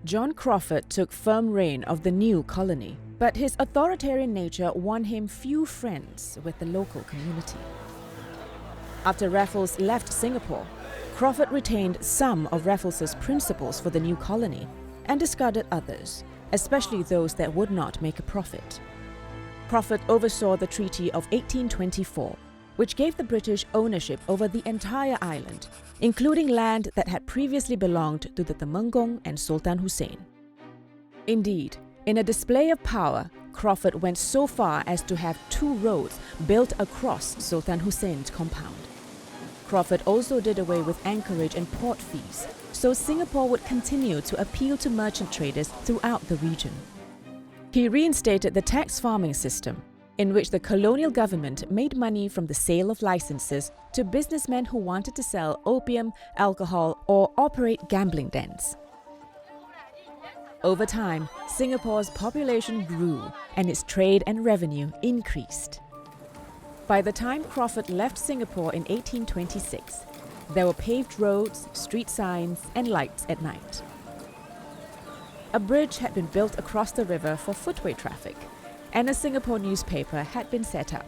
John Crawfurd took firm reign of the new colony, but his authoritarian nature won him few friends with the local community. After Raffles left Singapore, Crawfurd retained some of Raffles's principles for the new colony and discarded others, especially those that would not make a profit. Crawfurd oversaw the Treaty of 1824, which gave the British ownership over the entire island, including land that had previously belonged to the Temenggung and Sultan Hussein. Indeed, in a display of power, Crawfurd went so far as to have 2 roads built across Sultan Hussein's compound. Crawfurd also did away with anchorage and port fees, so Singapore would continue to appeal to merchant traders throughout the region. He reinstated the tax farming system, in which the colonial government made money from the sale of licenses to businessmen who wanted to sell opium, alcohol, or operate gambling dens. Over time, Singapore's population grew and its trade and revenue increased. By the time Crawfurd left Singapore in 1826, there were paved roads, street signs, and lights at night. A bridge had been built across the river for footway traffic, and a Singapore newspaper had been set up.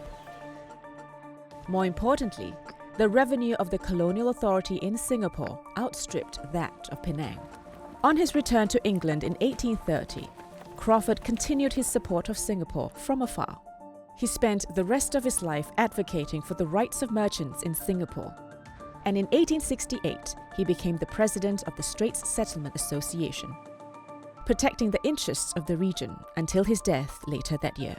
More importantly, the revenue of the colonial authority in Singapore outstripped that of Penang. On his return to England in 1830, Crawfurd continued his support of Singapore from afar. He spent the rest of his life advocating for the rights of merchants in Singapore, and in 1868 he became the president of the Straits Settlement Association, protecting the interests of the region until his death later that year.